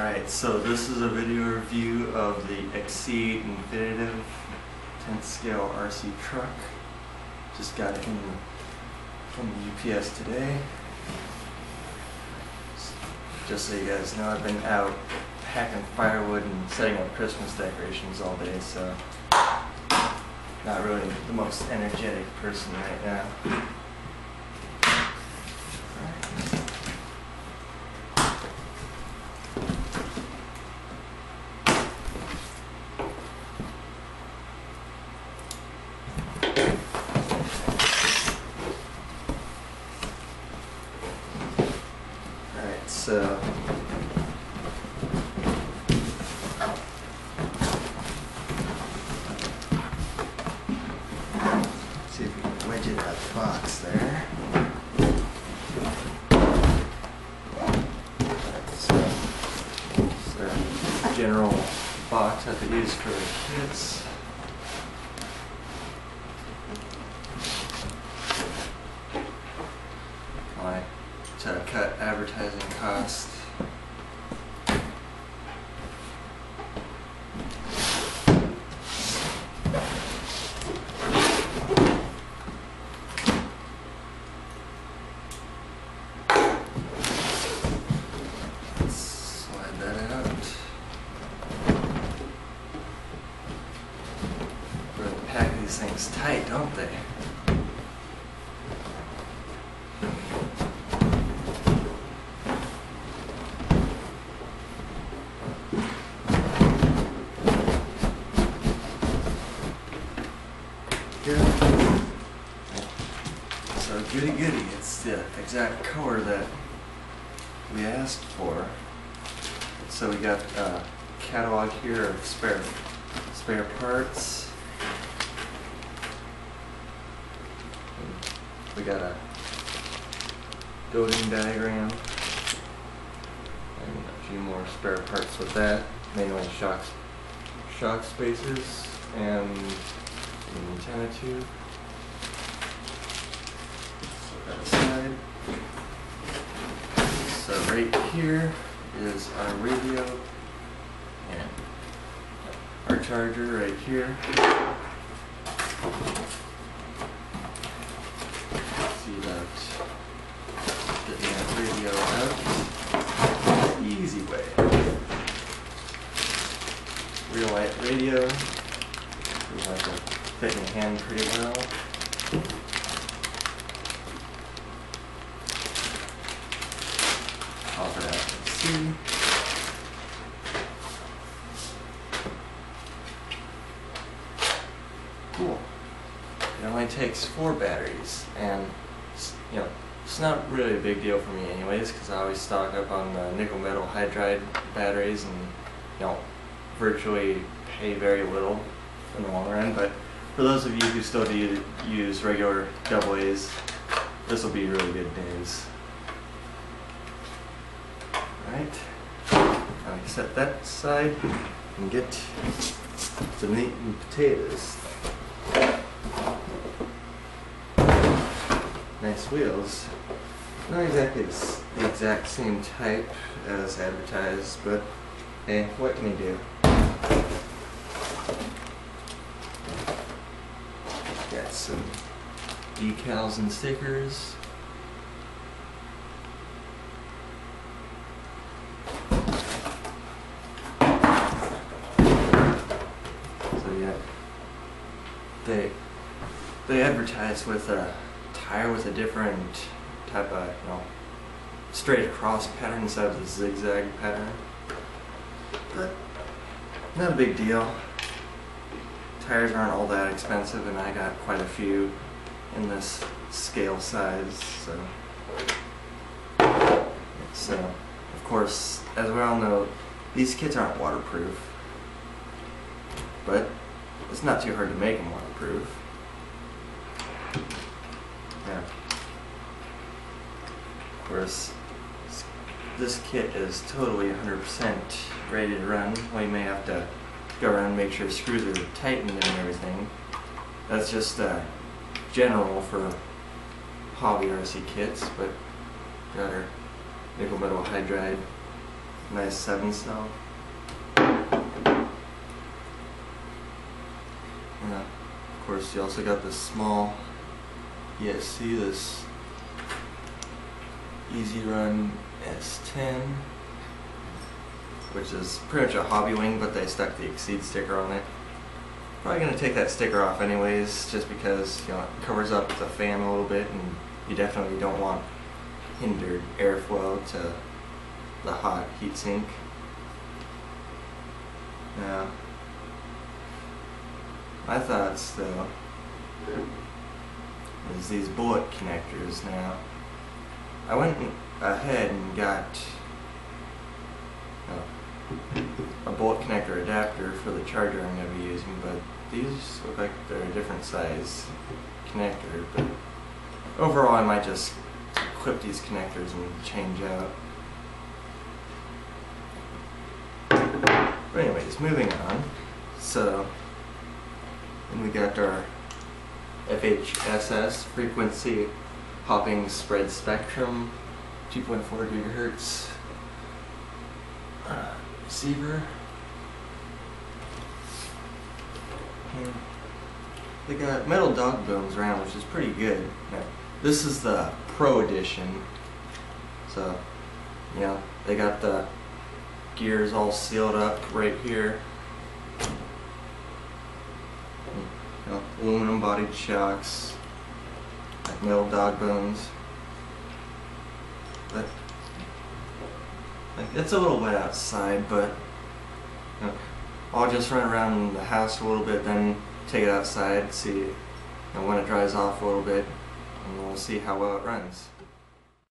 Alright, so this is a video review of the Exceed Infinitive 10th scale RC truck. Just got it from the UPS today. Just so you guys know, I've been out hacking firewood and setting up Christmas decorations all day, so not really the most energetic person right now. So see if we can wedge it out of the box there. It's a general box that they use for the kids. To cut advertising costs. Let's slide that out. Really pack these things tight, don't they? So goody goody, it's the exact color that we asked for. So we got a catalog here of spare parts. We got a building diagram and a few more spare parts with that, mainly shock spacers and an antenna tube. Set that aside. So right here is our radio and our charger right here. See that getting that radio out. Easy way. Real light radio. Feels like it'll fit in your hand pretty well. Pop it out and see. Cool. It only takes 4 batteries, and it's not really a big deal for me anyways, because I always stock up on the nickel metal hydride batteries and virtually pay very little in the long run. But for those of you who still do use regular AA's, this will be really good news. Alright, now we set that aside and get some meat and potatoes. Nice wheels. Not exactly the exact same type as advertised, but hey, what can you do? Got some decals and stickers. So yeah, they advertise with a tire with a different type of straight across pattern instead of the zigzag pattern, but not a big deal. Tires aren't all that expensive, and I got quite a few in this scale size, so of course, as we all know, these kits aren't waterproof, but it's not too hard to make them waterproof. Yeah. Of course, this kit is totally 100% ready to run. Well, you may have to go around and make sure screws are tightened and everything. That's just general for hobby RC kits, but got our nickel metal hydride nice 7 cell. Yeah, of course you also got this small ESC, this Easy Run S10, which is pretty much a hobby wing, but they stuck the Exceed sticker on it. Probably gonna take that sticker off anyways, just because, you know, it covers up the fan a little bit, and you definitely don't want hindered airflow to the hot heatsink. Now, my thoughts though is these bullet connectors. Now, I went ahead and got a bolt connector adapter for the charger I'm going to be using, but these look like they're a different size connector. But overall, I might just equip these connectors and change out. But anyways, moving on. So, then we got our FHSS, frequency hopping spread spectrum, 2.4 gigahertz receiver. And they got metal dog bones around, which is pretty good. Now, this is the Pro Edition, so you know they got the gears all sealed up right here. You know, aluminum bodied shocks, like metal dog bones. But like, it's a little wet outside, but you know, I'll just run around the house a little bit, then take it outside, see, you know, when it dries off a little bit, and we'll see how well it runs.